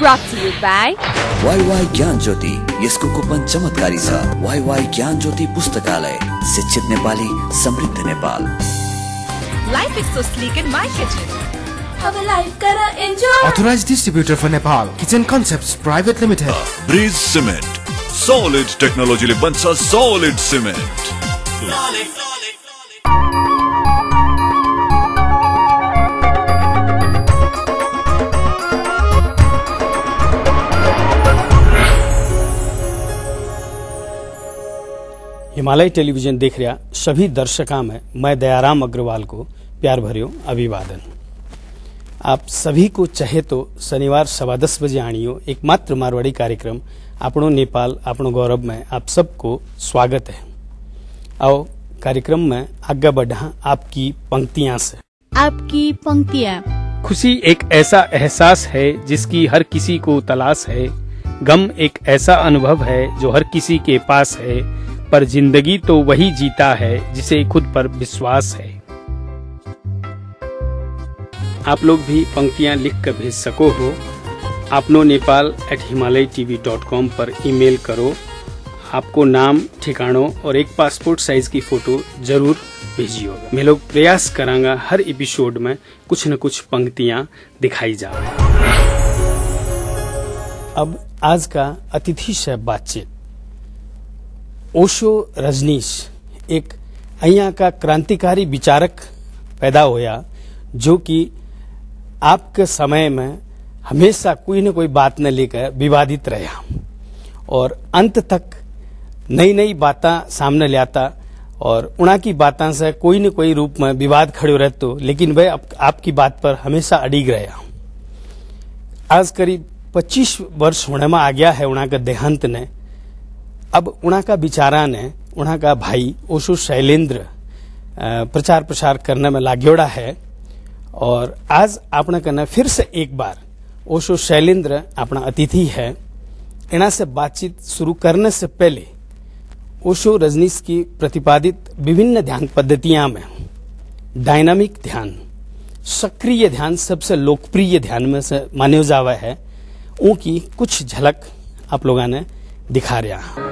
brought to you by YY ज्ञान ज्योति। यसको coupon चमत्कारी छ। YY ज्ञान ज्योति पुस्तकालय, शिक्षित नेपाली, समृद्ध Nepal. Life is so sleek in my kitchen. अब लाइफ करा enjoy. Authorized distributor for Nepal, Kitchen Concepts Private Limited. Breeze Cement, solid technology ले बन्छ solid cement. हिमालय टेलीविजन देख रहा सभी दर्शकों में मैं दयाराम अग्रवाल को प्यार भरियो अभिवादन। आप सभी को चाहे तो शनिवार 10:15 बजे आनियो एकमात्र मारवाड़ी कार्यक्रम आपनो नेपाल आपनो गौरव में आप सबको स्वागत है। आओ कार्यक्रम में आगे बढ़ा आपकी पंक्तियां से। आपकी पंक्तियां। खुशी एक ऐसा एहसास है जिसकी हर किसी को तलाश है। गम एक ऐसा अनुभव है जो हर किसी के पास है, पर जिंदगी तो वही जीता है जिसे खुद पर विश्वास है। आप लोग भी पंक्तियां लिख कर भेज सको हो। आपनो nepal@himalaytv.com पर ईमेल करो। आपको नाम, ठिकानों और एक पासपोर्ट साइज की फोटो जरूर भेजियो। मैं लोग प्रयास करांगा हर एपिसोड में कुछ न कुछ पंक्तियां दिखाई जाए। अब आज का अतिथि से बातचीत। ओशो रजनीश एक अहियां का क्रांतिकारी विचारक पैदा होया जो कि आपके समय में हमेशा कोई न कोई बात न लेकर विवादित रहा और अंत तक नई नई बातें सामने लाता और उना की बातों से कोई न कोई रूप में विवाद खड़े रहते, लेकिन वह आपकी बात पर हमेशा अड़िग रहा। आज करीब 25 वर्ष होने में आ गया है उना का देहांत ने। अब उना का विचारा ने उना का भाई ओशो शैलेंद्र प्रचार प्रसार करने में लाग्योड़ा है और आज अपना करना फिर से एक बार ओशो शैलेंद्र अपना अतिथि है। इना से बातचीत शुरू करने से पहले ओशो रजनीश की प्रतिपादित विभिन्न ध्यान पद्धतियां में डायनामिक ध्यान, सक्रिय ध्यान सबसे लोकप्रिय ध्यान में से मान्यो जावा है। उनकी कुछ झलक आप लोगों ने दिखा रहा।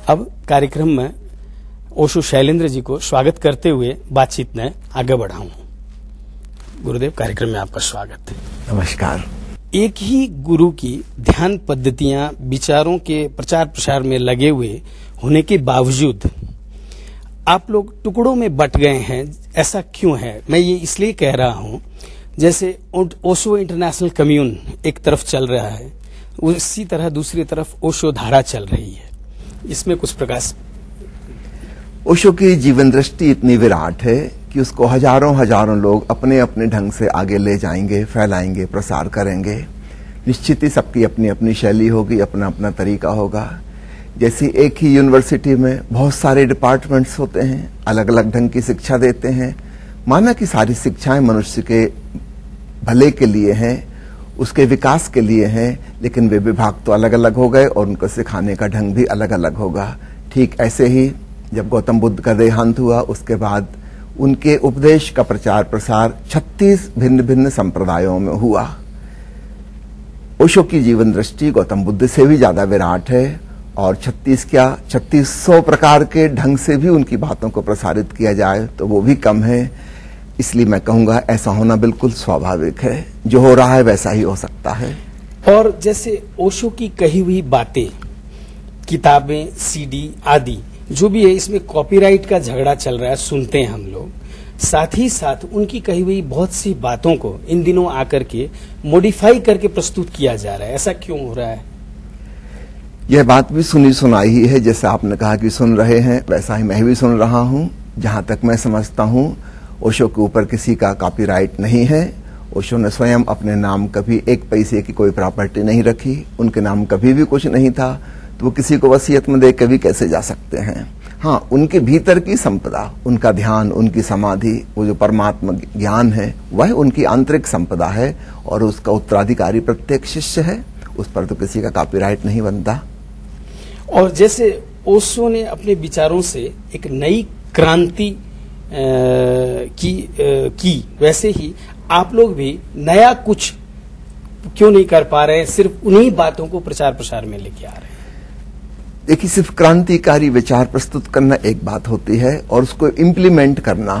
अब कार्यक्रम में ओशो शैलेंद्र जी को स्वागत करते हुए बातचीत में आगे बढ़ाऊं। गुरुदेव, कार्यक्रम में आपका स्वागत है। नमस्कार। एक ही गुरु की ध्यान पद्धतियां विचारों के प्रचार प्रसार में लगे हुए होने के बावजूद आप लोग टुकड़ों में बट गए हैं, ऐसा क्यों है? मैं ये इसलिए कह रहा हूं, जैसे ओशो इंटरनेशनल कम्यून एक तरफ चल रहा है, उसी तरह दूसरी तरफ ओशो धारा चल रही है। इसमें कुछ प्रकाश। ओशो की जीवन दृष्टि इतनी विराट है कि उसको हजारों लोग अपने अपने ढंग से आगे ले जाएंगे, फैलाएंगे, प्रसार करेंगे। निश्चित ही सबकी अपनी अपनी शैली होगी, अपना अपना तरीका होगा। जैसे एक ही यूनिवर्सिटी में बहुत सारे डिपार्टमेंट्स होते हैं, अलग अलग ढंग की शिक्षा देते हैं। माना कि सारी शिक्षाएं मनुष्य के भले के लिए हैं, उसके विकास के लिए हैं, लेकिन वे विभाग तो अलग अलग हो गए और उनको सिखाने का ढंग भी अलग अलग होगा। ठीक ऐसे ही जब गौतम बुद्ध का देहांत हुआ उसके बाद उनके उपदेश का प्रचार प्रसार 36 भिन्न भिन्न संप्रदायों में हुआ। ओशो की जीवन दृष्टि गौतम बुद्ध से भी ज्यादा विराट है और 3600 प्रकार के ढंग से भी उनकी बातों को प्रसारित किया जाए तो वो भी कम है। इसलिए मैं कहूंगा ऐसा होना बिल्कुल स्वाभाविक है, जो हो रहा है वैसा ही हो सकता है। और जैसे ओशो की कही हुई बातें, किताबें, सीडी आदि जो भी है, इसमें कॉपीराइट का झगड़ा चल रहा है, सुनते हैं हम लोग। साथ ही साथ उनकी कही हुई बहुत सी बातों को इन दिनों आकर के मॉडिफाई करके प्रस्तुत किया जा रहा है, ऐसा क्यों हो रहा है? यह बात भी सुनी सुनाई ही है, जैसे आपने कहा कि सुन रहे हैं, वैसा ही मैं भी सुन रहा हूं। जहां तक मैं समझता हूं, ओशो के ऊपर किसी का कॉपीराइट नहीं है। ओशो ने स्वयं अपने नाम कभी एक पैसे की कोई प्रॉपर्टी नहीं रखी, उनके नाम कभी भी कुछ नहीं था, तो वो किसी को वसीयत में दे के भी कैसे जा सकते हैं? हाँ, उनके भीतर की संपदा, उनका ध्यान, उनकी समाधि, वो जो परमात्मा ज्ञान है, वह उनकी आंतरिक संपदा है और उसका उत्तराधिकारी प्रत्येक शिष्य है। उस पर तो किसी का कॉपीराइट नहीं बनता। और जैसे ओशो ने अपने विचारों से एक नई क्रांति की, वैसे ही आप लोग भी नया कुछ क्यों नहीं कर पा रहे हैं, सिर्फ उन्हीं बातों को प्रचार प्रसार में लेके आ रहे हैं? देखिए, सिर्फ क्रांतिकारी विचार प्रस्तुत करना एक बात होती है और उसको इम्प्लीमेंट करना,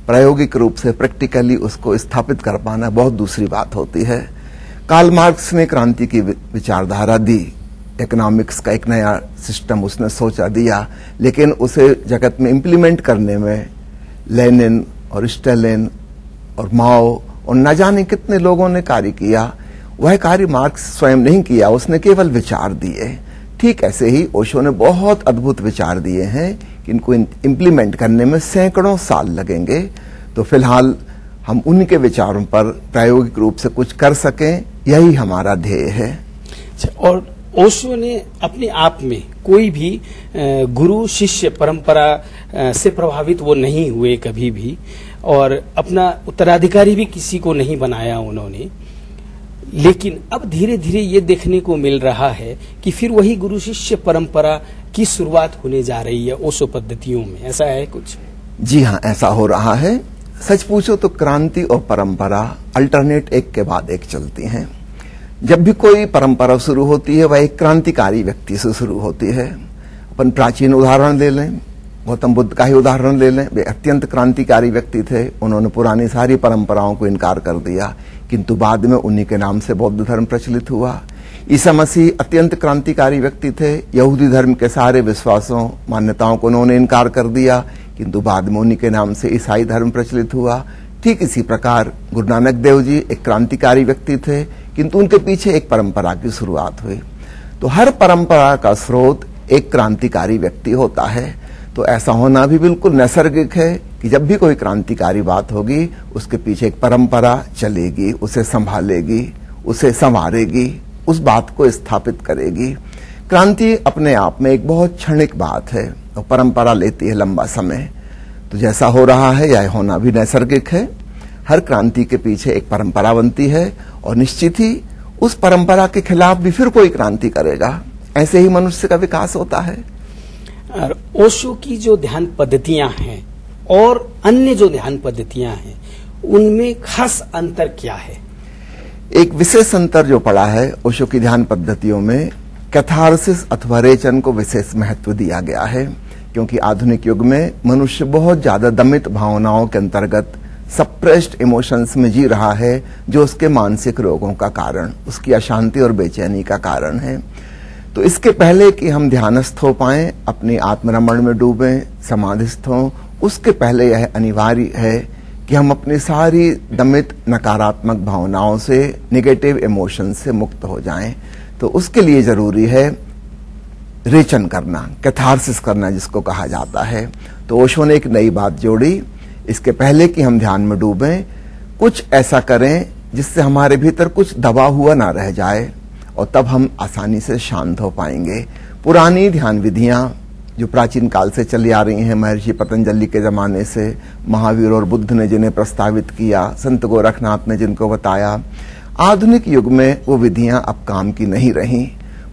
प्रायोगिक रूप से प्रैक्टिकली उसको स्थापित कर पाना बहुत दूसरी बात होती है। कार्ल मार्क्स ने क्रांति की विचारधारा दी, इकोनॉमिक्स का एक नया सिस्टम उसने सोचा दिया, लेकिन उसे जगत में इम्प्लीमेंट करने में लेनिन और स्टालिन और माओ और न जाने कितने लोगों ने कार्य किया। वह कार्य मार्क्स स्वयं नहीं किया, उसने केवल विचार दिए। ठीक ऐसे ही ओशो ने बहुत अद्भुत विचार दिए हैं कि इनको इम्प्लीमेंट करने में सैकड़ों साल लगेंगे। तो फिलहाल हम उनके विचारों पर प्रायोगिक रूप से कुछ कर सकें, यही हमारा ध्येय है। और ओशो ने अपने आप में कोई भी गुरु शिष्य परंपरा से प्रभावित वो नहीं हुए कभी भी, और अपना उत्तराधिकारी भी किसी को नहीं बनाया उन्होंने। लेकिन अब धीरे धीरे ये देखने को मिल रहा है कि फिर वही गुरु शिष्य परंपरा की शुरुआत होने जा रही है ओशो पद्धतियों में, ऐसा है कुछ? जी हाँ, ऐसा हो रहा है। सच पूछो तो क्रांति और परंपरा अल्टरनेट एक के बाद एक चलती हैं। जब भी कोई परंपरा शुरू होती है, वह एक क्रांतिकारी व्यक्ति से शुरू होती है। अपन प्राचीन उदाहरण ले लें, गौतम बुद्ध का ही उदाहरण ले लें। वे अत्यंत क्रांतिकारी व्यक्ति थे, उन्होंने पुरानी सारी परंपराओं को इनकार कर दिया, किंतु बाद में उन्हीं के नाम से बौद्ध धर्म प्रचलित हुआ। ईसा मसीह अत्यंत क्रांतिकारी व्यक्ति थे, यहूदी धर्म के सारे विश्वासों मान्यताओं को उन्होंने इनकार कर दिया, किंतु बाद में उन्हीं के नाम से ईसाई धर्म प्रचलित हुआ। ठीक इसी प्रकार गुरु नानक देव जी एक क्रांतिकारी व्यक्ति थे, किंतु उनके पीछे एक परंपरा की शुरुआत हुई। तो हर परंपरा का स्रोत एक क्रांतिकारी व्यक्ति होता है। तो ऐसा होना भी बिल्कुल नैसर्गिक है कि जब भी कोई क्रांतिकारी बात होगी, उसके पीछे एक परंपरा चलेगी, उसे संभालेगी, उसे संवारेगी, उस बात को स्थापित करेगी। क्रांति अपने आप में एक बहुत क्षणिक बात है और परंपरा लेती है लंबा समय। तो जैसा हो रहा है, यह होना भी नैसर्गिक है। हर क्रांति के पीछे एक परंपरा बनती है और निश्चित ही उस परंपरा के खिलाफ भी फिर कोई क्रांति करेगा। ऐसे ही मनुष्य का विकास होता है। और ओशो की जो ध्यान पद्धतियां हैं और अन्य जो ध्यान पद्धतियां हैं, उनमें खास अंतर क्या है? एक विशेष अंतर जो पड़ा है ओशो की ध्यान पद्धतियों में, कैथारसिस अथवा रेचन को विशेष महत्व दिया गया है, क्योंकि आधुनिक युग में मनुष्य बहुत ज्यादा दमित भावनाओं के अंतर्गत सप्रेस्ड इमोशंस में जी रहा है, जो उसके मानसिक रोगों का कारण, उसकी अशांति और बेचैनी का कारण है। तो इसके पहले कि हम ध्यानस्थ हो पाएं, अपनी आत्मरमण में डूबें, समाधिस्थ हों, उसके पहले यह अनिवार्य है कि हम अपनी सारी दमित नकारात्मक भावनाओं से, नेगेटिव इमोशंस से मुक्त हो जाएं। तो उसके लिए जरूरी है रेचन करना, कैथारसिस करना जिसको कहा जाता है। तो ओशो ने एक नई बात जोड़ी, इसके पहले कि हम ध्यान में डूबें, कुछ ऐसा करें जिससे हमारे भीतर कुछ दबा हुआ ना रह जाए, और तब हम आसानी से शांत हो पाएंगे। पुरानी ध्यान विधियां जो प्राचीन काल से चली आ रही हैं, महर्षि पतंजलि के जमाने से, महावीर और बुद्ध ने जिन्हें प्रस्तावित किया, संत गोरखनाथ ने जिनको बताया, आधुनिक युग में वो विधियां अब काम की नहीं रही।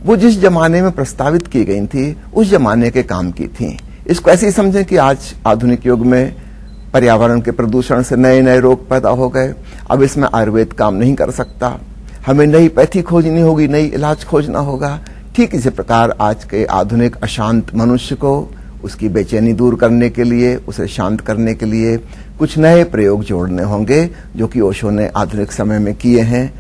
वो जिस जमाने में प्रस्तावित की गई थी, उस जमाने के काम की थी। इसको ऐसे ही समझें कि आज आधुनिक युग में पर्यावरण के प्रदूषण से नए नए रोग पैदा हो गए। अब इसमें आयुर्वेद काम नहीं कर सकता, हमें नई पैथी खोजनी होगी, नई इलाज खोजना होगा। ठीक इसी प्रकार आज के आधुनिक अशांत मनुष्य को उसकी बेचैनी दूर करने के लिए, उसे शांत करने के लिए कुछ नए प्रयोग जोड़ने होंगे, जो कि ओशो ने आधुनिक समय में किए हैं।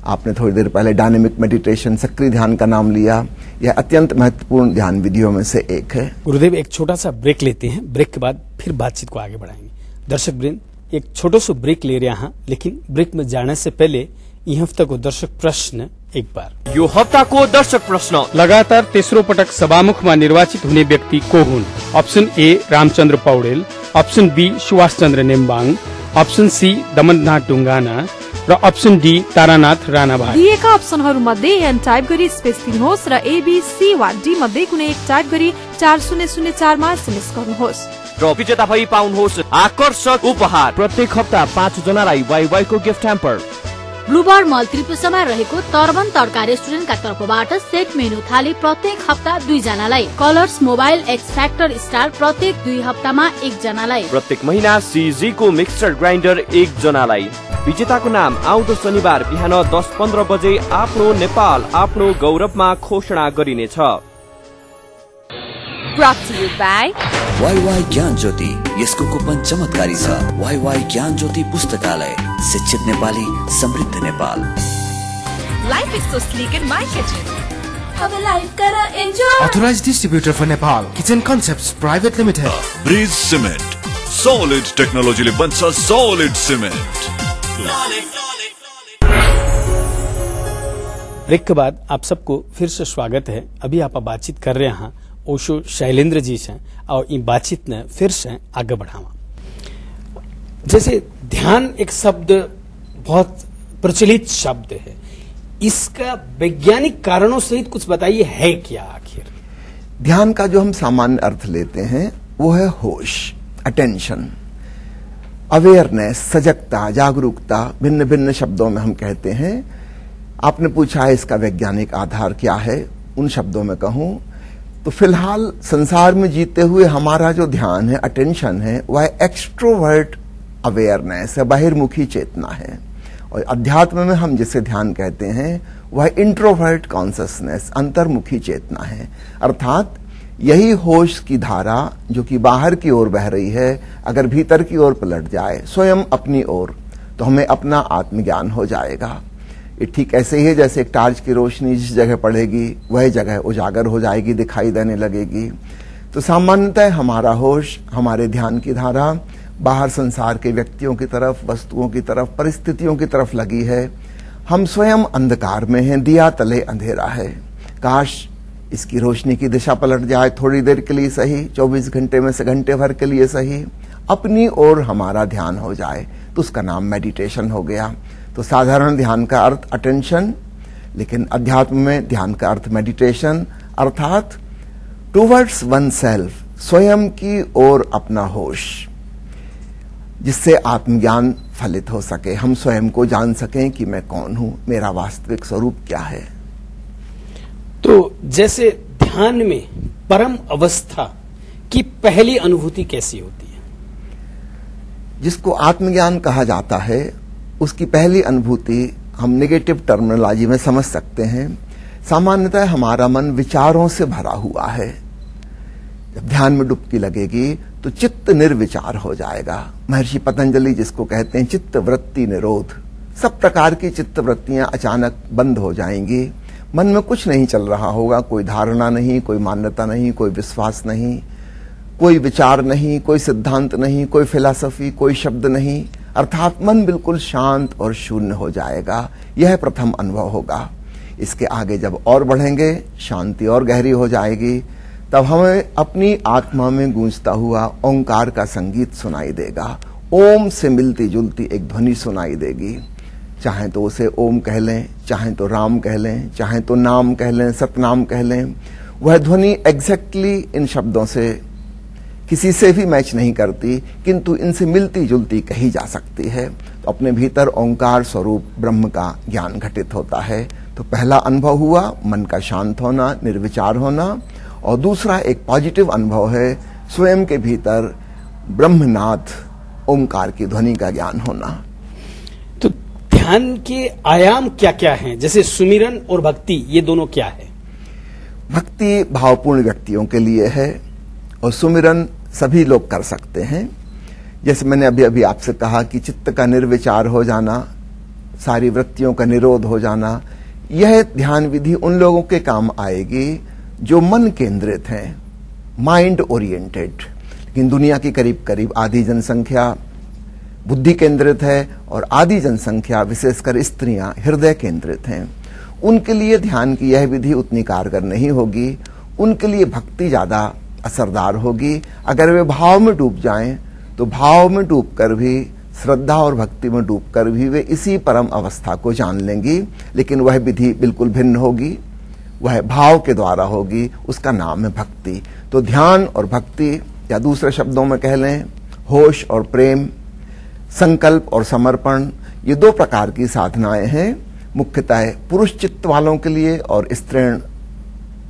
आपने थोड़ी देर पहले डायनेमिक मेडिटेशन, सक्रिय ध्यान का नाम लिया। यह अत्यंत महत्वपूर्ण ध्यान विधियों में से एक है। गुरुदेव, एक छोटा सा ब्रेक लेते हैं, ब्रेक के बाद फिर बातचीत को आगे बढ़ाएंगे। दर्शक वृंद, एक छोटो सो ब्रेक ले रहे हैं, लेकिन ब्रेक में जाने से पहले यह हफ्ता को दर्शक प्रश्न एक बार। यो हफ्ता को दर्शक प्रश्न। लगातार तेस्रो पटक सभामुखमा निर्वाचित हुने व्यक्ति को हुन्? Option A Ramchandra Paudel, option B सुभाष चन्द्र नेम्बाङ, ऑप्शन सी दमननाथ ढुङ्गाना र ऑप्शन डी तारानाथ राणाभाग। दिएका अप्सनहरू मध्ये एन टाइप गरी स्पेस दिनुहोस् र एबीसी वा डी मध्ये कुनै एक टाइप गरी 4004 मा एसएमएस गर्नुहोस् र विजेता भई पाउनुहोस् आकर्षक उपहार। प्रत्येक हप्ता 5 जनालाई वाइवाई को गिफ्ट ह्याम्पर। ब्लूबर्ड मल त्रिपुरामा रहेको तर्बन तड्का रेस्टुरेन्टका तर्फबाट सेट मेनु थाली प्रत्येक हप्ता 2 जनालाई। Colours mobile x factor star प्रत्येक 2 हप्तामा 1 जनालाई। प्रत्येक महिना सीजी को मिक्सर ग्राइन्डर 1 जनालाई। विजेताको नाम आउँदो शनिबार बिहान 10:15 बजे आफ्नो नेपाल आफ्नो गौरवमा घोषणा गरिनेछ। Brought to you by WaiWai ज्ञान ज्योति, यसको कुपन चमत्कारी छ। वाईवाई ज्ञान ज्योति पुस्तकालय, शिक्षित नेपाली, समृद्ध Nepal. Life is so sleek in my kitchen. अब लाइफ करा enjoy. Authorized distributor for Nepal, Kitchen Concepts Private Limited. Bridge cement, solid टेक्नोलोजीले बन्छ सॉलिड सिमेन्ट। ब्रेक के बाद आप सबको फिर से स्वागत है। अभी आप बातचीत कर रहे हैं ओशो शैलेंद्र जी से, और इन बातचीत ने फिर से आगे बढ़ावा। जैसे ध्यान एक शब्द बहुत प्रचलित शब्द है, इसका वैज्ञानिक कारणों सहित कुछ बताइए, है क्या आखिर? ध्यान का जो हम सामान्य अर्थ लेते हैं वो है होश, अटेंशन, अवेयरनेस, सजगता, जागरूकता, भिन्न भिन्न शब्दों में हम कहते हैं। आपने पूछा है इसका वैज्ञानिक आधार क्या है, उन शब्दों में कहूं तो फिलहाल संसार में जीते हुए हमारा जो ध्यान है, अटेंशन है, वह एक्सट्रोवर्ट अवेयरनेस है, बहिर्मुखी चेतना है। और अध्यात्म में हम जिसे ध्यान कहते हैं वह इंट्रोवर्ट कॉन्शसनेस, अंतर्मुखी चेतना है। अर्थात यही होश की धारा जो कि बाहर की ओर बह रही है, अगर भीतर की ओर पलट जाए, स्वयं अपनी ओर, तो हमें अपना आत्मज्ञान हो जाएगा। ये ठीक ऐसे ही है जैसे एक टार्च की रोशनी जिस जगह पड़ेगी वह जगह उजागर हो जाएगी, दिखाई देने लगेगी। तो सामान्यतः हमारा होश, हमारे ध्यान की धारा बाहर संसार के व्यक्तियों की तरफ, वस्तुओं की तरफ, परिस्थितियों की तरफ लगी है। हम स्वयं अंधकार में हैं, दिया तले अंधेरा है। काश इसकी रोशनी की दिशा पलट जाए, थोड़ी देर के लिए सही, 24 घंटे में से घंटे भर के लिए सही, अपनी ओर हमारा ध्यान हो जाए, तो उसका नाम मेडिटेशन हो गया। तो साधारण ध्यान का अर्थ अटेंशन, लेकिन अध्यात्म में ध्यान का अर्थ मेडिटेशन, अर्थात टुवर्ड्स वन सेल्फ, स्वयं की ओर अपना होश, जिससे आत्मज्ञान फलित हो सके, हम स्वयं को जान सकें कि मैं कौन हूं, मेरा वास्तविक स्वरूप क्या है। तो जैसे ध्यान में परम अवस्था की पहली अनुभूति कैसी होती है? जिसको आत्मज्ञान कहा जाता है, उसकी पहली अनुभूति हम नेगेटिव टर्मिनोलॉजी में समझ सकते हैं। सामान्यतः हमारा मन विचारों से भरा हुआ है। जब ध्यान में डुबकी लगेगी तो चित्त निर्विचार हो जाएगा। महर्षि पतंजलि जिसको कहते हैं चित्त वृत्ति निरोध, सब प्रकार की चित्त वृत्तियां अचानक बंद हो जाएंगी। मन में कुछ नहीं चल रहा होगा, कोई धारणा नहीं, कोई मान्यता नहीं, कोई विश्वास नहीं, कोई विचार नहीं, कोई सिद्धांत नहीं, कोई फिलॉसफी, कोई शब्द नहीं, अर्थात मन बिल्कुल शांत और शून्य हो जाएगा। यह प्रथम अनुभव होगा। इसके आगे जब और बढ़ेंगे, शांति और गहरी हो जाएगी, तब हमें अपनी आत्मा में गूंजता हुआ ओंकार का संगीत सुनाई देगा। ओम से मिलती जुलती एक ध्वनि सुनाई देगी। चाहे तो उसे ओम कह लें, चाहे तो राम कह लें, चाहे तो नाम कह लें, सतनाम कह लें। वह ध्वनि एग्जैक्टली इन शब्दों से किसी से भी मैच नहीं करती, किंतु इनसे मिलती जुलती कही जा सकती है। तो अपने भीतर ओंकार स्वरूप ब्रह्म का ज्ञान घटित होता है। तो पहला अनुभव हुआ मन का शांत होना, निर्विचार होना। और दूसरा एक पॉजिटिव अनुभव है, स्वयं के भीतर ब्रह्मनाद ओंकार की ध्वनि का ज्ञान होना। तो ध्यान के आयाम क्या क्या हैं? जैसे सुमिरन और भक्ति, ये दोनों क्या है? भक्ति भावपूर्ण व्यक्तियों के लिए है और सुमिरन सभी लोग कर सकते हैं। जैसे मैंने अभी अभी आपसे कहा कि चित्त का निर्विचार हो जाना, सारी वृत्तियों का निरोध हो जाना, यह ध्यान विधि उन लोगों के काम आएगी जो मन केंद्रित हैं, माइंड ओरिएंटेड। लेकिन दुनिया की करीब करीब आधी जनसंख्या बुद्धि केंद्रित है और आधी जनसंख्या विशेषकर स्त्रियां हृदय केंद्रित हैं। उनके लिए ध्यान की यह विधि उतनी कारगर नहीं होगी। उनके लिए भक्ति ज्यादा असरदार होगी। अगर वे भाव में डूब जाएं तो भाव में डूबकर भी, श्रद्धा और भक्ति में डूबकर भी वे इसी परम अवस्था को जान लेंगी। लेकिन वह विधि बिल्कुल भिन्न होगी, वह भाव के द्वारा होगी, उसका नाम है भक्ति। तो ध्यान और भक्ति, या दूसरे शब्दों में कह लें होश और प्रेम, संकल्प और समर्पण, ये दो प्रकार की साधनाएं हैं, मुख्यतः पुरुष चित्त वालों के लिए और स्त्रीण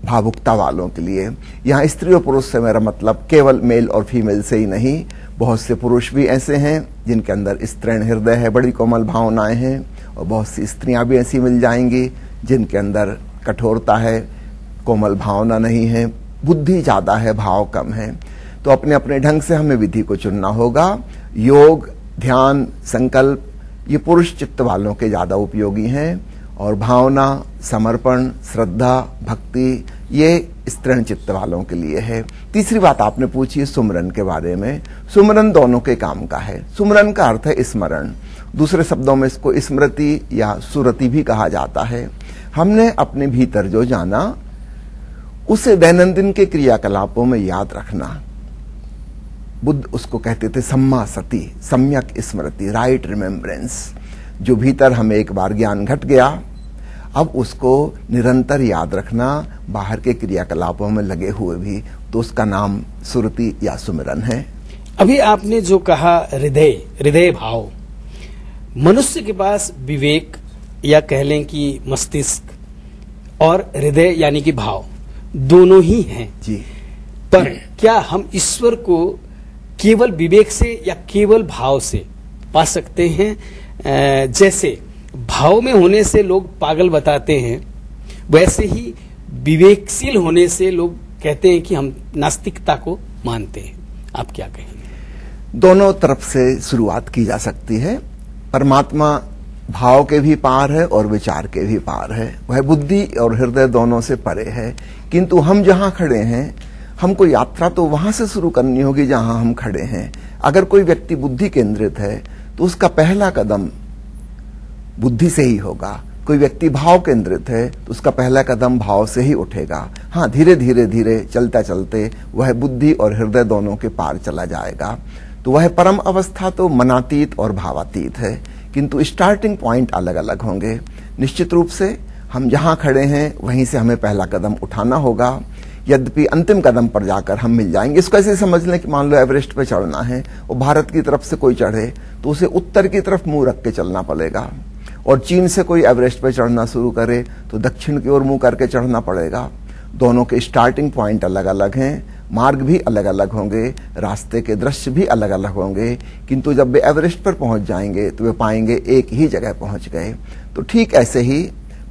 भावुकता वालों के लिए। यहाँ स्त्री और पुरुष से मेरा मतलब केवल मेल और फीमेल से ही नहीं, बहुत से पुरुष भी ऐसे हैं जिनके अंदर स्त्रीण हृदय है, बड़ी कोमल भावनाएं हैं, और बहुत सी स्त्रियां भी ऐसी मिल जाएंगी जिनके अंदर कठोरता है, कोमल भावना नहीं है, बुद्धि ज्यादा है, भाव कम है। तो अपने अपने ढंग से हमें विधि को चुनना होगा। योग, ध्यान, संकल्प ये पुरुष चित्त वालों के ज्यादा उपयोगी हैं, और भावना, समर्पण, श्रद्धा, भक्ति ये स्त्रीण चित्त वालों के लिए है। तीसरी बात आपने पूछी सुमरन के बारे में। सुमरन दोनों के काम का है। सुमरन का अर्थ है स्मरण, दूसरे शब्दों में इसको स्मृति या सुरति भी कहा जाता है। हमने अपने भीतर जो जाना उसे दैनंदिन के क्रियाकलापों में याद रखना। बुद्ध उसको कहते थे सम्मा सति, सम्यक स्मृति, राइट रिमेम्बरेंस। जो भीतर हमें एक बार ज्ञान घट गया, अब उसको निरंतर याद रखना, बाहर के क्रियाकलापों में लगे हुए भी, तो उसका नाम सुरति या सुमिरन है। अभी आपने जो कहा हृदय, हृदय भाव, मनुष्य के पास विवेक या कह लें कि मस्तिष्क और हृदय यानी कि भाव दोनों ही हैं जी। पर क्या हम ईश्वर को केवल विवेक से या केवल भाव से पा सकते हैं? जैसे भाव में होने से लोग पागल बताते हैं, वैसे ही विवेकशील होने से लोग कहते हैं कि हम नास्तिकता को मानते हैं। आप क्या कहेंगे? दोनों तरफ से शुरुआत की जा सकती है। परमात्मा भाव के भी पार है और विचार के भी पार है, वह बुद्धि और हृदय दोनों से परे है। किंतु हम जहां खड़े हैं, हमको यात्रा तो वहां से शुरू करनी होगी जहां हम खड़े हैं। अगर कोई व्यक्ति बुद्धि केंद्रित है तो उसका पहला कदम बुद्धि से ही होगा। कोई व्यक्ति भाव केंद्रित है तो उसका पहला कदम भाव से ही उठेगा। हाँ, धीरे धीरे धीरे चलते चलते वह बुद्धि और हृदय दोनों के पार चला जाएगा। तो वह परम अवस्था तो मनातीत और भावातीत है, किंतु स्टार्टिंग पॉइंट अलग अलग होंगे। निश्चित रूप से हम जहां खड़े हैं वहीं से हमें पहला कदम उठाना होगा। यद्यपि अंतिम कदम पर जाकर हम मिल जाएंगे। इसको ऐसे समझ लें कि मान लो एवरेस्ट पे चढ़ना है और भारत की तरफ से कोई चढ़े तो उसे उत्तर की तरफ मुंह रख के चलना पड़ेगा, और चीन से कोई एवरेस्ट पे चढ़ना शुरू करे तो दक्षिण की ओर मुंह करके चढ़ना पड़ेगा। दोनों के स्टार्टिंग पॉइंट अलग अलग हैं, मार्ग भी अलग अलग होंगे, रास्ते के दृश्य भी अलग अलग होंगे, किंतु जब वे एवरेस्ट पर पहुंच जाएंगे तो वे पाएंगे एक ही जगह पहुंच गए। तो ठीक ऐसे ही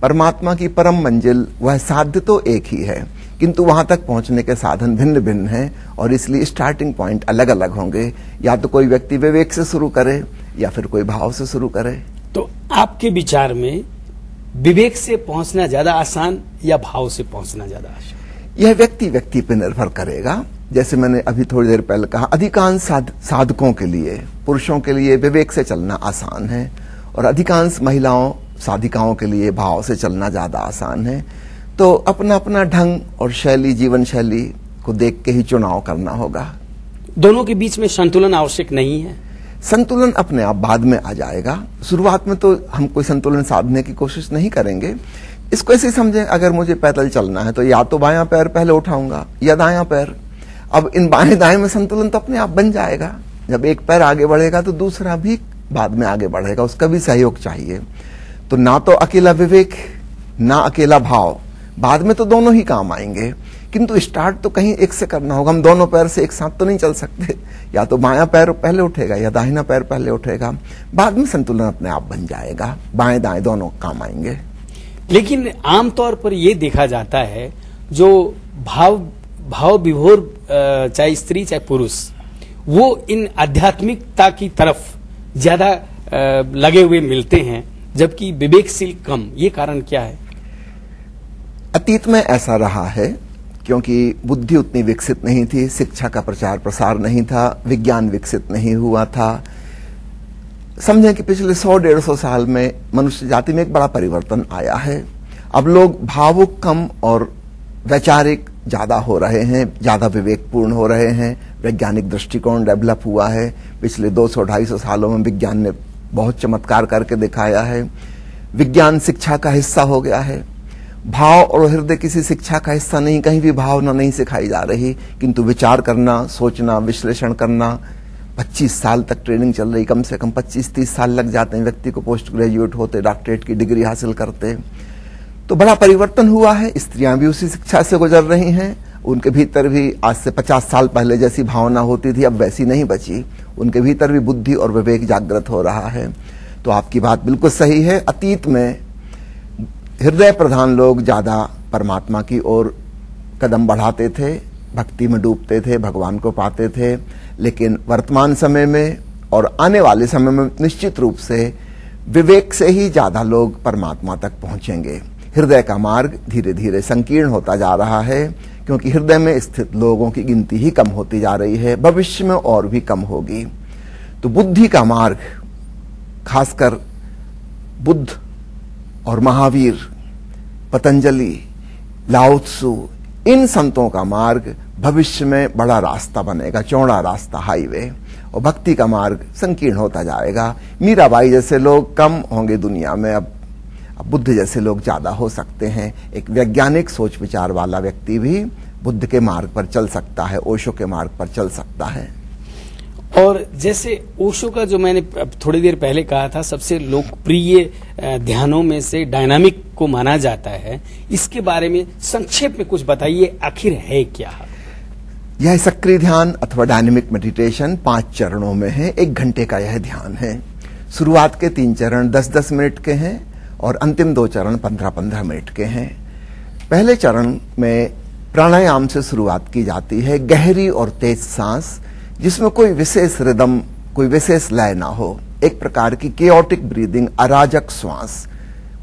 परमात्मा की परम मंजिल वह साध्य तो एक ही है, किंतु वहां तक पहुंचने के साधन भिन्न भिन्न हैं, और इसलिए स्टार्टिंग पॉइंट अलग अलग होंगे। या तो कोई व्यक्ति विवेक से शुरू करे या फिर कोई भाव से शुरू करे। तो आपके विचार में विवेक से पहुंचना ज्यादा आसान या भाव से पहुंचना ज्यादा आसान? यह व्यक्ति व्यक्ति पर निर्भर करेगा। जैसे मैंने अभी थोड़ी देर पहले कहा, अधिकांश साधकों के लिए, पुरुषों के लिए विवेक से चलना आसान है, और अधिकांश महिलाओं साधिकाओं के लिए भाव से चलना ज्यादा आसान है। तो अपना अपना ढंग और शैली, जीवन शैली को देख के ही चुनाव करना होगा। दोनों के बीच में संतुलन आवश्यक नहीं है? संतुलन अपने आप बाद में आ जाएगा। शुरुआत में तो हम कोई संतुलन साधने की कोशिश नहीं करेंगे। इसको ऐसे समझें, अगर मुझे पैदल चलना है तो या तो बायां पैर पहले उठाऊंगा या दायां पैर। अब इन बाएं दाएं में संतुलन तो अपने आप बन जाएगा। जब एक पैर आगे बढ़ेगा तो दूसरा भी बाद में आगे बढ़ेगा, उसका भी सहयोग चाहिए। तो ना तो अकेला विवेक ना अकेला भाव, बाद में तो दोनों ही काम आएंगे। किंतु स्टार्ट तो कहीं एक से करना होगा। हम दोनों पैर से एक साथ तो नहीं चल सकते, या तो बायां पैर पहले उठेगा या दाहिना पैर पहले उठेगा, बाद में संतुलन अपने आप बन जाएगा, बाएं दाएं दोनों काम आएंगे। लेकिन आमतौर पर यह देखा जाता है जो भाव विभोर चाहे स्त्री चाहे पुरुष, वो इन आध्यात्मिकता की तरफ ज्यादा लगे हुए मिलते हैं, जबकि विवेकशील कम। ये कारण क्या है? अतीत में ऐसा रहा है क्योंकि बुद्धि उतनी विकसित नहीं थी, शिक्षा का प्रचार प्रसार नहीं था, विज्ञान विकसित नहीं हुआ था। समझें कि पिछले 100-150 साल में मनुष्य जाति में एक बड़ा परिवर्तन आया है। अब लोग भावुक कम और वैचारिक ज्यादा हो रहे हैं, ज्यादा विवेकपूर्ण हो रहे हैं। वैज्ञानिक दृष्टिकोण डेवलप हुआ है। पिछले 200-250 सालों में विज्ञान ने बहुत चमत्कार करके दिखाया है। विज्ञान शिक्षा का हिस्सा हो गया है। भाव और हृदय किसी शिक्षा का हिस्सा नहीं, कहीं भी भावना नहीं सिखाई जा रही, किंतु विचार करना, सोचना, विश्लेषण करना 25 साल तक ट्रेनिंग चल रही। कम से कम 25-30 साल लग जाते हैं व्यक्ति को पोस्ट ग्रेजुएट होते, डॉक्टरेट की डिग्री हासिल करते। तो बड़ा परिवर्तन हुआ है। स्त्रियां भी उसी शिक्षा से गुजर रही हैं। उनके भीतर भी आज से 50 साल पहले जैसी भावना होती थी अब वैसी नहीं बची। उनके भीतर भी बुद्धि और विवेक जागृत हो रहा है। तो आपकी बात बिल्कुल सही है। अतीत में हृदय प्रधान लोग ज्यादा परमात्मा की ओर कदम बढ़ाते थे, भक्ति में डूबते थे, भगवान को पाते थे। लेकिन वर्तमान समय में और आने वाले समय में निश्चित रूप से विवेक से ही ज्यादा लोग परमात्मा तक पहुंचेंगे। हृदय का मार्ग धीरे धीरे संकीर्ण होता जा रहा है, क्योंकि हृदय में स्थित लोगों की गिनती ही कम होती जा रही है, भविष्य में और भी कम होगी। तो बुद्धि का मार्ग, खासकर बुद्ध और महावीर, पतंजलि, लाओ त्सु, इन संतों का मार्ग भविष्य में बड़ा रास्ता बनेगा, चौड़ा रास्ता, हाईवे। और भक्ति का मार्ग संकीर्ण होता जाएगा। मीराबाई जैसे लोग कम होंगे दुनिया में, अब बुद्ध जैसे लोग ज्यादा हो सकते हैं। एक वैज्ञानिक सोच विचार वाला व्यक्ति भी बुद्ध के मार्ग पर चल सकता है, ओशो के मार्ग पर चल सकता है। और जैसे ओशो का जो मैंने थोड़ी देर पहले कहा था, सबसे लोकप्रिय ध्यानों में से डायनामिक को माना जाता है, इसके बारे में संक्षेप में कुछ बताइए, आखिर है क्या? यह सक्रिय ध्यान अथवा डायनेमिक मेडिटेशन 5 चरणों में है। 1 घंटे का यह ध्यान है। शुरुआत के 3 चरण 10-10 मिनट के हैं और अंतिम 2 चरण 15-15 मिनट के हैं। पहले चरण में प्राणायाम से शुरुआत की जाती है, गहरी और तेज सांस, जिसमें कोई विशेष रिदम, कोई विशेष लय ना हो। एक प्रकार की केओटिक ब्रीदिंग, अराजक श्वास,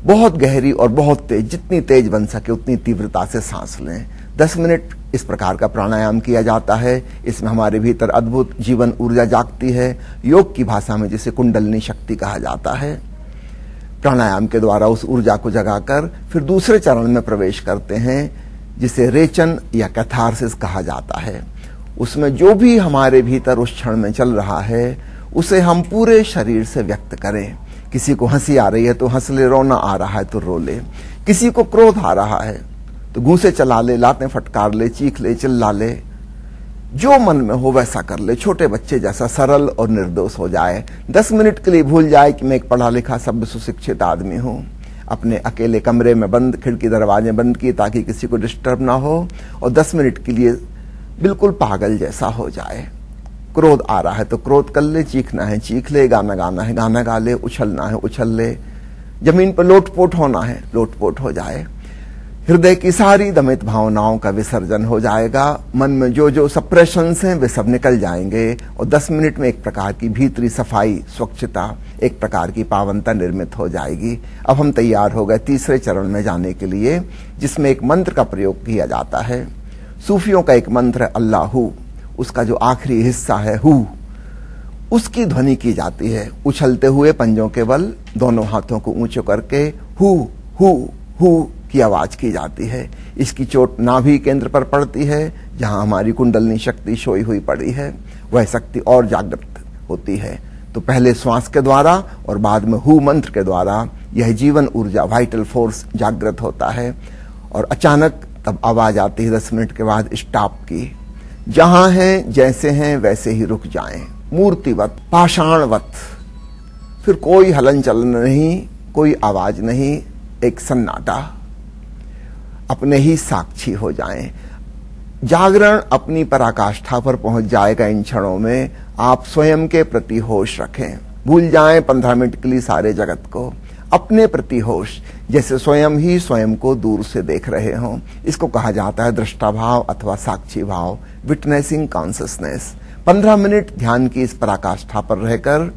बहुत गहरी और बहुत तेज, जितनी तेज बन सके उतनी तीव्रता से सांस लें। 10 मिनट इस प्रकार का प्राणायाम किया जाता है। इसमें हमारे भीतर अद्भुत जीवन ऊर्जा जागती है, योग की भाषा में जिसे कुंडलिनी शक्ति कहा जाता है। प्राणायाम के द्वारा उस ऊर्जा को जगाकर फिर दूसरे चरण में प्रवेश करते हैं, जिसे रेचन या कैथारसिस कहा जाता है। उसमें जो भी हमारे भीतर उस क्षण में चल रहा है उसे हम पूरे शरीर से व्यक्त करें। किसी को हंसी आ रही है तो हंस ले, रोना आ रहा है तो रो ले, किसी को क्रोध आ रहा है तो घूंसे चला ले, लातें फटकार ले, चीख ले, चिल्ला ले, जो मन में हो वैसा कर ले। छोटे बच्चे जैसा सरल और निर्दोष हो जाए। 10 मिनट के लिए भूल जाए कि मैं एक पढ़ा लिखा सभ्य सुशिक्षित आदमी हूं। अपने अकेले कमरे में बंद, खिड़की दरवाजे बंद किए ताकि किसी को डिस्टर्ब ना हो, और 10 मिनट के लिए बिल्कुल पागल जैसा हो जाए। क्रोध आ रहा है तो क्रोध कर ले, चीखना है चीख ले, गाना गाना है गाना गा ले, उछलना है उछल ले, जमीन पर लोटपोट होना है लोटपोट हो जाए। हृदय की सारी दमित भावनाओं का विसर्जन हो जाएगा। मन में जो जो सप्रेशंस हैं वे सब निकल जाएंगे और 10 मिनट में एक प्रकार की भीतरी सफाई, स्वच्छता, एक प्रकार की पावनता निर्मित हो जाएगी। अब हम तैयार हो गए तीसरे चरण में जाने के लिए, जिसमें एक मंत्र का प्रयोग किया जाता है। सूफियों का एक मंत्र है अल्लाहू, उसका जो आखिरी हिस्सा है हु, उसकी ध्वनि की जाती है। उछलते हुए पंजों के बल दोनों हाथों को ऊंचे करके हु हु हु की आवाज की जाती है। इसकी चोट नाभि केंद्र पर पड़ती है, जहां हमारी कुंडलिनी शक्ति सोई हुई पड़ी है। वह शक्ति और जागृत होती है। तो पहले श्वास के द्वारा और बाद में हु मंत्र के द्वारा यह जीवन ऊर्जा, वाइटल फोर्स जागृत होता है। और अचानक तब आवाज आती है 10 मिनट के बाद स्टॉप की। जहां हैं जैसे हैं वैसे ही रुक जाएं, मूर्तिवत, पाषाणवत। फिर कोई हलन चलन नहीं, कोई आवाज नहीं, एक सन्नाटा। अपने ही साक्षी हो जाएं। जागरण अपनी पराकाष्ठा पर पहुंच जाएगा इन क्षणों में। आप स्वयं के प्रति होश रखें, भूल जाएं 15 मिनट के लिए सारे जगत को, अपने प्रति होश, जैसे स्वयं ही स्वयं को दूर से देख रहे हों। इसको कहा जाता है दृष्टा भाव अथवा साक्षी भाव, विटनेसिंग कॉन्शियसनेस। 15 मिनट ध्यान की इस पराकाष्ठा पर रहकर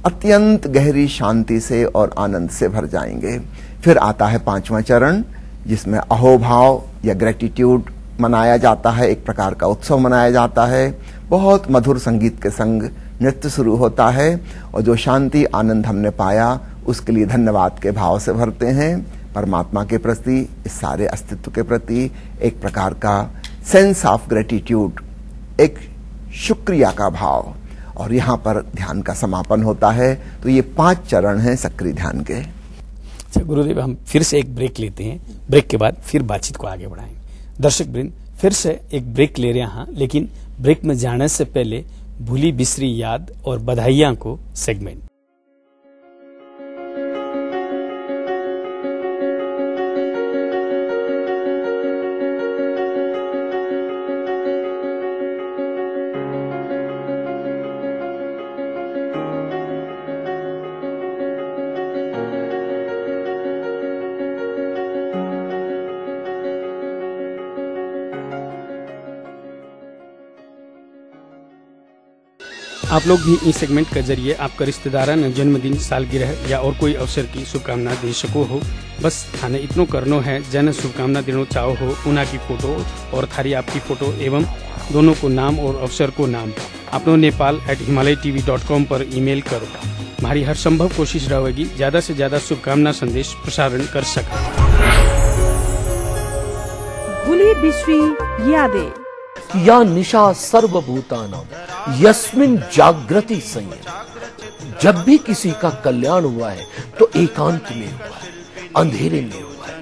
अत्यंत गहरी शांति से और आनंद से भर जाएंगे। फिर आता है 5वां चरण, जिसमें अहोभाव या ग्रेटिट्यूड मनाया जाता है, एक प्रकार का उत्सव मनाया जाता है। बहुत मधुर संगीत के संग नृत्य शुरू होता है और जो शांति आनंद हमने पाया उसके लिए धन्यवाद के भाव से भरते हैं। परमात्मा के प्रति, इस सारे अस्तित्व के प्रति एक प्रकार का सेंस ऑफ ग्रेटिट्यूड, एक शुक्रिया का भाव, और यहाँ पर ध्यान का समापन होता है। तो ये 5 चरण हैं सक्रिय ध्यान के। अच्छा गुरुदेव, हम फिर से एक ब्रेक लेते हैं, ब्रेक के बाद फिर बातचीत को आगे बढ़ाएंगे। दर्शक वृंद, फिर से एक ब्रेक ले रहे हैं, लेकिन ब्रेक में जाने से पहले भूली बिसरी याद और बधाइयां को सेगमेंट। आप लोग भी इस सेगमेंट के जरिए आपका रिश्तेदारन जन्मदिन, सालगिरह या और कोई अवसर की शुभकामना दे सको हो। बस थाने इतनो करनो है, जन शुभकामना देना चाहो हो उना की फोटो और थारी आपकी फोटो एवं दोनों को नाम और अवसर को नाम अपनो nepal@himalayatv.com पर ईमेल करो। हमारी हर संभव कोशिश रहेगी ज्यादा से ज्यादा शुभकामना संदेश प्रसारण कर सके। भूली बिसरी यादें। या निशा सर्वभूतानां यस्मिन जागृति संयम। जब भी किसी का कल्याण हुआ है तो एकांत में हुआ है, अंधेरे में हुआ है।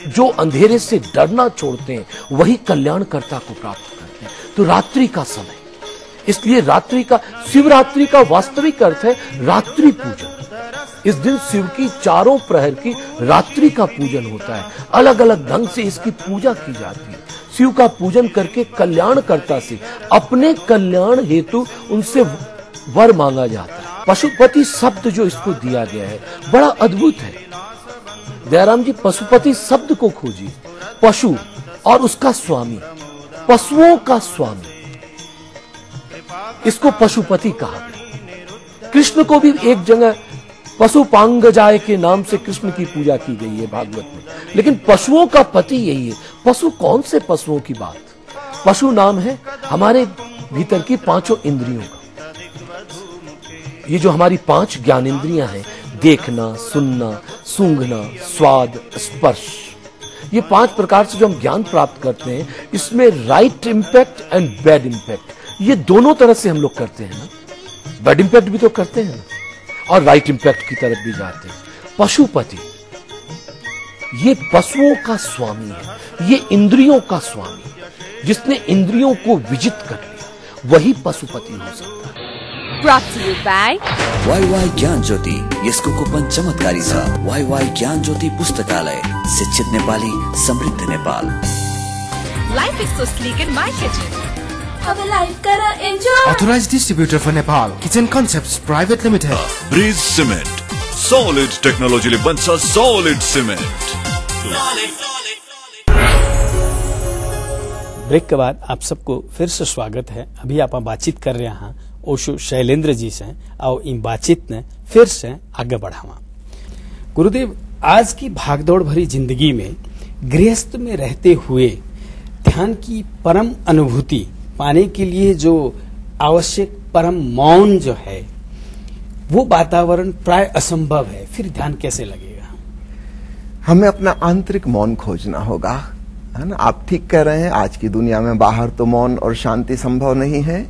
जो अंधेरे से डरना छोड़ते हैं वही कल्याणकर्ता को प्राप्त करते हैं। तो रात्रि का समय, इसलिए रात्रि का, शिवरात्रि का वास्तविक अर्थ है रात्रि पूजन। इस दिन शिव की चारों प्रहर की रात्रि का पूजन होता है। अलग अलग ढंग से इसकी पूजा की जाती है। शिव का पूजन करके कल्याणकर्ता से अपने कल्याण हेतु उनसे वर मांगा जाता है। पशुपति शब्द जो इसको दिया गया है बड़ा अद्भुत है। दयाराम जी, पशुपति शब्द को खोजिए। पशु और उसका स्वामी, पशुओं का स्वामी, इसको पशुपति कहा गया। कृष्ण को भी एक जगह पशुपांगजाय के नाम से कृष्ण की पूजा की गई है भागवत में, लेकिन पशुओं का पति यही है। पशु कौन से पशुओं की बात? पशु नाम है हमारे भीतर की 5 इंद्रियों का। ये जो हमारी 5 ज्ञानेंद्रियां हैं, देखना, सुनना, सूंघना, स्वाद, स्पर्श, ये 5 प्रकार से जो हम ज्ञान प्राप्त करते हैं, इसमें right impact and bad impact, ये दोनों तरह से हम लोग करते हैं ना। बैड इंपैक्ट भी तो करते हैं ना, और राइट इंपैक्ट की तरफ भी जाते हैं। पशुपति ये पशुओं का स्वामी है, ये इंद्रियों का स्वामी है। जिसने इंद्रियों को विजित कर लिया वही पशुपति हो सकता है। Brought to you by वाई ज्ञान ज्योति, यसको कुपन चमत्कारी छ। वाई ज्ञान ज्योति पुस्तकालय, शिक्षित नेपाली, समृद्ध Nepal. Life is so sleek in my kitchen. अब लाइफ करा enjoy. Authorized distributor for Nepal, Kitchen Concepts Private Limited. Bridge cement, solid टेक्नोलोजीले बन्छ सॉलिड सिमेन्ट। ब्रेक के बाद आप सबको फिर से स्वागत है। अभी आप बातचीत कर रहे हैं ओशो शैलेंद्र जी से, और इन बातचीत ने फिर से आगे बढ़ावा। गुरुदेव, आज की भागदौड़ भरी जिंदगी में गृहस्थ में रहते हुए ध्यान की परम अनुभूति पाने के लिए जो आवश्यक परम मौन जो है, वो वातावरण प्राय असंभव है। फिर ध्यान कैसे लगेगा? हमें अपना आंतरिक मौन खोजना होगा, है ना। आप ठीक कह रहे हैं, आज की दुनिया में बाहर तो मौन और शांति संभव नहीं है।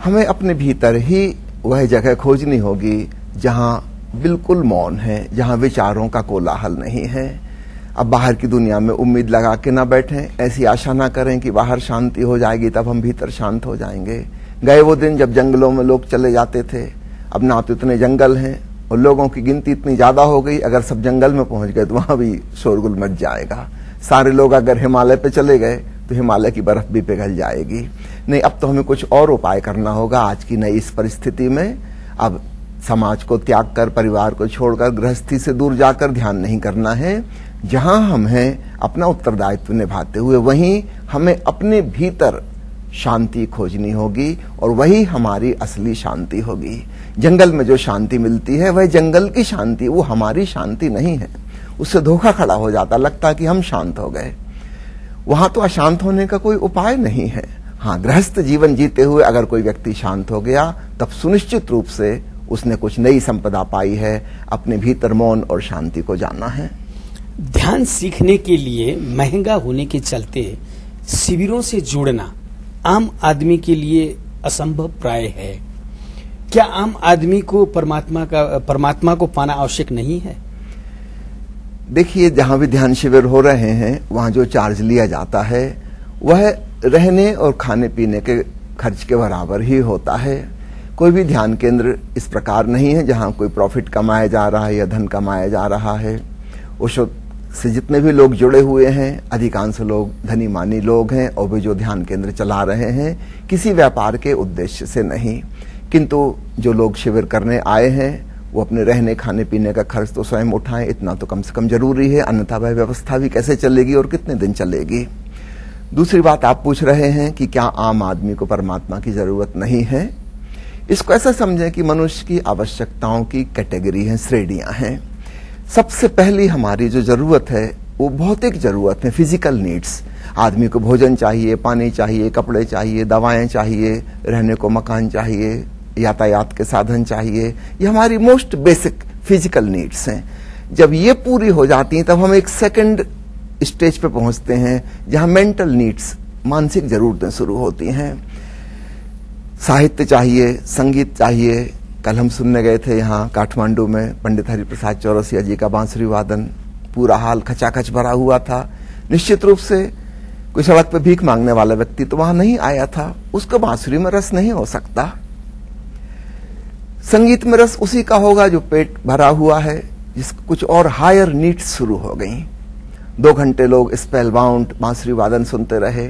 हमें अपने भीतर ही वह जगह खोजनी होगी जहां बिल्कुल मौन है, जहां विचारों का कोलाहल नहीं है। अब बाहर की दुनिया में उम्मीद लगा के ना बैठें, ऐसी आशा ना करें कि बाहर शांति हो जाएगी तब हम भीतर शांत हो जाएंगे। गए वो दिन जब जंगलों में लोग चले जाते थे, अब ना तो इतने जंगल हैं और लोगों की गिनती इतनी ज्यादा हो गई, अगर सब जंगल में पहुंच गए तो वहां भी शोरगुल मच जाएगा। सारे लोग अगर हिमालय पे चले गए तो हिमालय की बर्फ भी पिघल जाएगी। नहीं, अब तो हमें कुछ और उपाय करना होगा आज की नई इस परिस्थिति में। अब समाज को त्याग कर, परिवार को छोड़कर, गृहस्थी से दूर जाकर ध्यान नहीं करना है। जहां हम हैं अपना उत्तरदायित्व निभाते हुए, वहीं हमें अपने भीतर शांति खोजनी होगी और वही हमारी असली शांति होगी। जंगल में जो शांति मिलती है वह जंगल की शांति, वो हमारी शांति नहीं है। उससे धोखा खड़ा हो जाता, लगता कि हम शांत हो गए। वहां तो अशांत होने का कोई उपाय नहीं है। हाँ, गृहस्थ जीवन जीते हुए अगर कोई व्यक्ति शांत हो गया, तब सुनिश्चित रूप से उसने कुछ नई संपदा पाई है। अपने भीतर मौन और शांति को जाना है। ध्यान सीखने के लिए महंगा होने के चलते शिविरों से जुड़ना आम आदमी के लिए असंभव प्राय है। क्या आम आदमी को परमात्मा को पाना आवश्यक नहीं है? देखिए, जहां भी ध्यान शिविर हो रहे हैं वहां जो चार्ज लिया जाता है वह रहने और खाने पीने के खर्च के बराबर ही होता है। कोई भी ध्यान केंद्र इस प्रकार नहीं है जहां कोई प्रॉफिट कमाया जा रहा है या धन कमाया जा रहा है। ओशो से जितने भी लोग जुड़े हुए हैं, अधिकांश लोग धनी मानी लोग हैं और वे जो ध्यान केंद्र चला रहे हैं किसी व्यापार के उद्देश्य से नहीं। किंतु जो लोग शिविर करने आए हैं वो अपने रहने खाने पीने का खर्च तो स्वयं उठाएं, इतना तो कम से कम जरूरी है, अन्यथा वह व्यवस्था भी कैसे चलेगी और कितने दिन चलेगी। दूसरी बात, आप पूछ रहे हैं कि क्या आम आदमी को परमात्मा की जरूरत नहीं है। इसको ऐसा समझें कि मनुष्य की आवश्यकताओं की कैटेगरी है, श्रेणियां हैं। सबसे पहली हमारी जो जरूरत है वो भौतिक जरूरत है, फिजिकल नीड्स। आदमी को भोजन चाहिए, पानी चाहिए, कपड़े चाहिए, दवाएं चाहिए, रहने को मकान चाहिए, यातायात के साधन चाहिए। ये हमारी मोस्ट बेसिक फिजिकल नीड्स हैं। जब ये पूरी हो जाती हैं तब हम एक सेकंड स्टेज पे पहुंचते हैं जहां मेंटल नीड्स, मानसिक जरूरतें शुरू होती हैं। साहित्य चाहिए, संगीत चाहिए। कल हम सुनने गए थे यहाँ काठमांडू में पंडित हरिप्रसाद चौरसिया जी का बांसुरी वादन, पूरा हाल खचाखच भरा हुआ था। निश्चित रूप से कोई सड़क पे भीख मांगने वाला व्यक्ति तो वहां नहीं आया था, उसको बांसुरी में रस नहीं हो सकता। संगीत में रस उसी का होगा जो पेट भरा हुआ है, जिसको कुछ और हायर नीड्स शुरू हो गई। 2 घंटे लोग स्पेल बाउंड बांसुरी वादन सुनते रहे।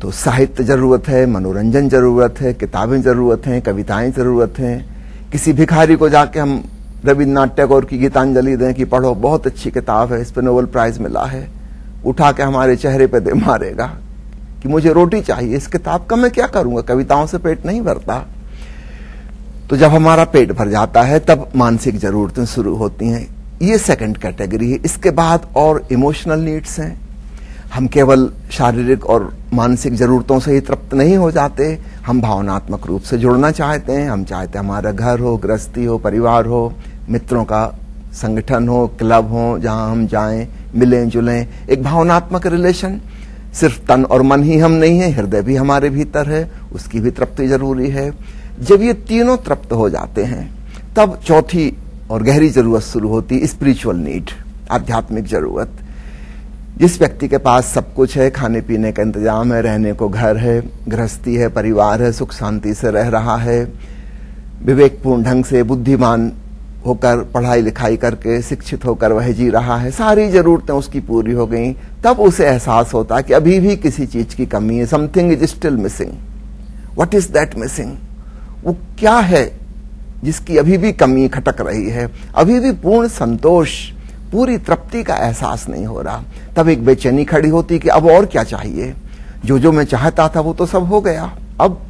तो साहित्य जरूरत है, मनोरंजन जरूरत है, किताबें जरूरत हैं, कविताएं जरूरत हैं। किसी भिखारी को जाके हम रविन्द्रनाथ टैगोर की गीतांजलि दें कि पढ़ो, बहुत अच्छी किताब है, इस पर नोबेल प्राइज मिला है, उठा के हमारे चेहरे पे दे मारेगा कि मुझे रोटी चाहिए, इस किताब का मैं क्या करूंगा, कविताओं से पेट नहीं भरता। तो जब हमारा पेट भर जाता है तब मानसिक जरूरतें शुरू होती हैं। ये सेकंड कैटेगरी है। इसके बाद और इमोशनल नीड्स हैं। हम केवल शारीरिक और मानसिक जरूरतों से ही तृप्त नहीं हो जाते, हम भावनात्मक रूप से जुड़ना चाहते हैं। हम चाहते हैं हमारा घर हो, गृहस्थी हो, परिवार हो, मित्रों का संगठन हो, क्लब हो, जहां हम जाएं, मिलें जुलें, एक भावनात्मक रिलेशन। सिर्फ तन और मन ही हम नहीं है, हृदय भी हमारे भीतर है, उसकी भी तृप्ति जरूरी है। जब ये तीनों तृप्त हो जाते हैं तब चौथी और गहरी जरूरत शुरू होती, स्पिरिचुअल नीड, आध्यात्मिक जरूरत। जिस व्यक्ति के पास सब कुछ है, खाने पीने का इंतजाम है, रहने को घर है, गृहस्थी है, परिवार है, सुख शांति से रह रहा है, विवेकपूर्ण ढंग से बुद्धिमान होकर पढ़ाई लिखाई करके शिक्षित होकर वह जी रहा है, सारी जरूरतें उसकी पूरी हो गई, तब उसे एहसास होता है कि अभी भी किसी चीज की कमी है। Something is still missing. What is that missing? वो क्या है जिसकी अभी भी कमी खटक रही है? अभी भी पूर्ण संतोष, पूरी तृप्ति का एहसास नहीं हो रहा। तब एक बेचैनी खड़ी होती कि अब और क्या चाहिए? जो मैं चाहता था वो तो सब हो गया। अब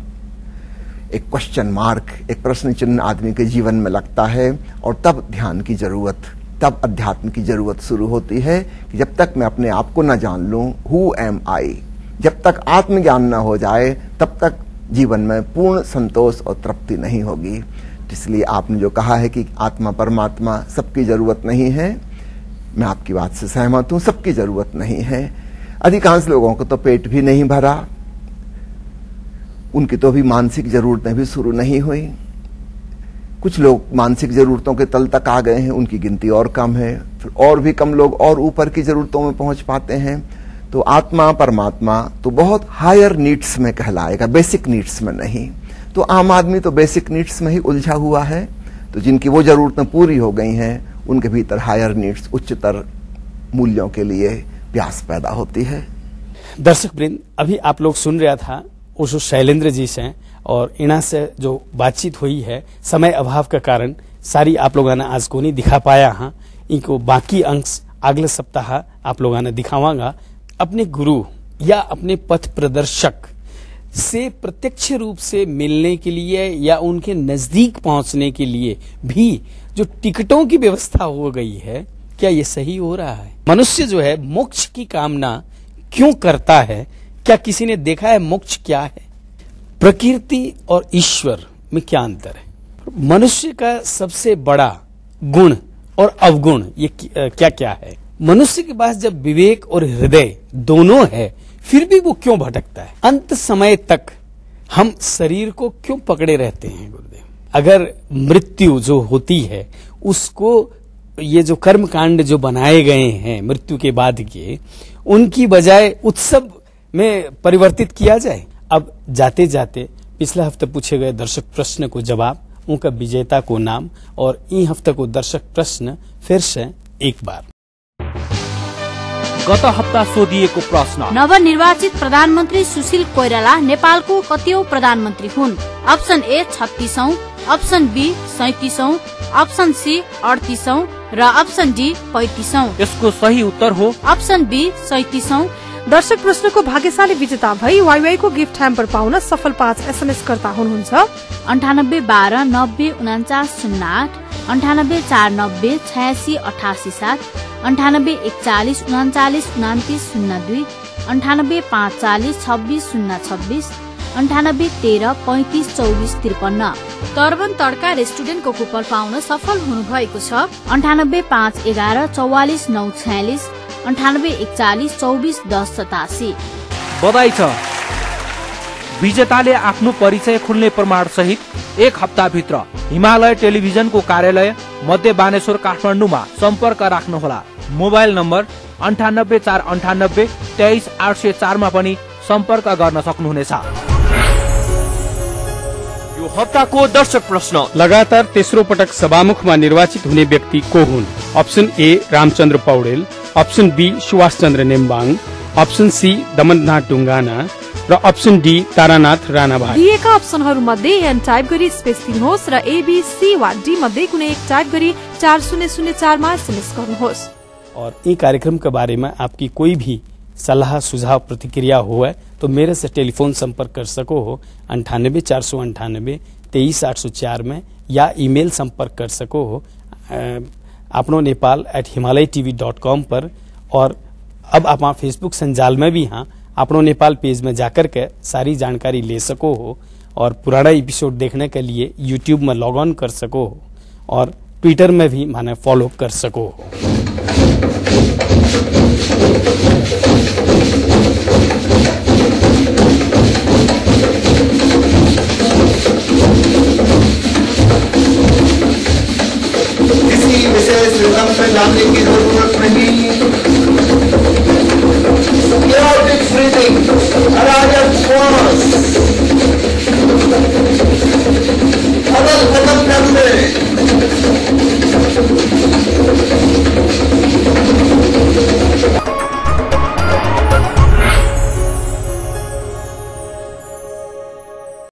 एक क्वेश्चन मार्क, एक प्रश्न चिन्ह आदमी के जीवन में लगता है और तब ध्यान की जरूरत, तब अध्यात्म की जरूरत शुरू होती है कि जब तक मैं अपने आप को न जान लूं, हु एम आई, जब तक आत्मज्ञान न हो जाए तब तक जीवन में पूर्ण संतोष और तृप्ति नहीं होगी। इसलिए आपने जो कहा है कि आत्मा परमात्मा सबकी जरूरत नहीं है, मैं आपकी बात से सहमत हूं, सबकी जरूरत नहीं है। अधिकांश लोगों को तो पेट भी नहीं भरा, उनकी तो अभी मानसिक जरूरतें भी शुरू नहीं हुई। कुछ लोग मानसिक जरूरतों के तल तक आ गए हैं, उनकी गिनती और कम है। फिर और भी कम लोग और ऊपर की जरूरतों में पहुंच पाते हैं। तो आत्मा परमात्मा तो बहुत हायर नीड्स में कहलाएगा, बेसिक नीड्स में नहीं। तो आम आदमी तो बेसिक नीड्स में ही उलझा हुआ है। तो जिनकी वो जरूरतें पूरी हो गई हैं उनके भीतर हायर नीड्स, उच्चतर मूल्यों के लिए प्यास पैदा होती है। दर्शक वृंद, अभी आप लोग सुन रहा था ओशो शैलेंद्र जी से और इना से जो बातचीत हुई है, समय अभाव के कारण सारी आप लोगों ने आज को नहीं दिखा पाया। हाँ, इनको बाकी अंश अगले सप्ताह आप लोगों ने दिखावांगा। अपने गुरु या अपने पथ प्रदर्शक से प्रत्यक्ष रूप से मिलने के लिए या उनके नजदीक पहुंचने के लिए भी जो टिकटों की व्यवस्था हो गई है, क्या ये सही हो रहा है? मनुष्य जो है मोक्ष की कामना क्यों करता है? क्या किसी ने देखा है मोक्ष क्या है? प्रकृति और ईश्वर में क्या अंतर है? मनुष्य का सबसे बड़ा गुण और अवगुण ये क्या क्या है? मनुष्य के पास जब विवेक और हृदय दोनों है, फिर भी वो क्यों भटकता है? अंत समय तक हम शरीर को क्यों पकड़े रहते हैं गुरुदेव? अगर मृत्यु जो होती है उसको ये जो कर्म कांड जो बनाए गए हैं मृत्यु के बाद के, उनकी बजाय उत्सव में परिवर्तित किया जाए। अब जाते जाते पिछले हफ्ते पूछे गए दर्शक प्रश्न को जवाब, उनका विजेता को नाम और इन हफ्ते को दर्शक प्रश्न फिर से एक बार। गत हप्ता सोधिएको प्रश्न, नवनिर्वाचित प्रधानमन्त्री सुशील कोइराला नेपालको कतिऔं प्रधानमन्त्री हुन्? अप्सन ए 36औं, अप्सन बी 37औं, अप्सन सी 38औं र अप्सन डी 35औं। यसको सही उत्तर हो अप्सन बी 37औं। दर्शक प्रश्नको भाग्यशाली विजेता भई वाईवाई को गिफ्ट ह्याम्पर पाउन सफल 5 SMS कर्ता हुनुहुन्छ 98 12 90 49 08, 98 490 86 88 7, 98 41 39 29 02, 98 540 26 026, 98 13 35 24 53। तर्बन तड्का रेस्टुरेन्टको कुपन पाउन सफल हुनुभएको छ 98 5 11 44 9 46, 98 41 24 10 87। बधाई छ, विजेताले आफ्नो परिचय खुल्ने प्रमाण सहित 1 हप्ताभित्र हिमालय टेलिभिजनको कार्यालय मध्य बानेश्वर काठमाडौँमा सम्पर्क राख्नुहोला। मोबाइल नम्बर 98 498 23 804 मा पनि सम्पर्क गर्न सक्नुहुनेछ। यो हप्ताको दर्शक प्रश्न, लगातार तेस्रो पटक सभामुखमा निर्वाचित हुने व्यक्ति को हुन्? Option A Ramchandra Paudel, option B सुभाष चन्द्र नेम्बाङ, अप्सन सी दमननाथ ढुङ्गाना र अप्सन डी तारानाथ राणाभाइ। दिएका अप्सनहरू मध्ये एन टाइप गरी स्पेस दिनुहोस् र एबीसी वा डी मध्ये कुनै एक टाइप गरी 4004 मा एसएमएस गर्नुहोस्। और इस कार्यक्रम के बारे में आपकी कोई भी सलाह सुझाव प्रतिक्रिया हो है तो मेरे से टेलीफोन संपर्क कर सको हो 98 498 23 804 में, या ईमेल संपर्क कर सको हो अपनो नेपाल@himalayatv.com पर। और अब आप फेसबुक संजाल में भी हाँ अपनो नेपाल पेज में जाकर के सारी जानकारी ले सको हो, और पुराना एपिसोड देखने के लिए यूट्यूब में लॉग ऑन कर सको हो, और ट्विटर में भी माने फॉलो कर सको हो।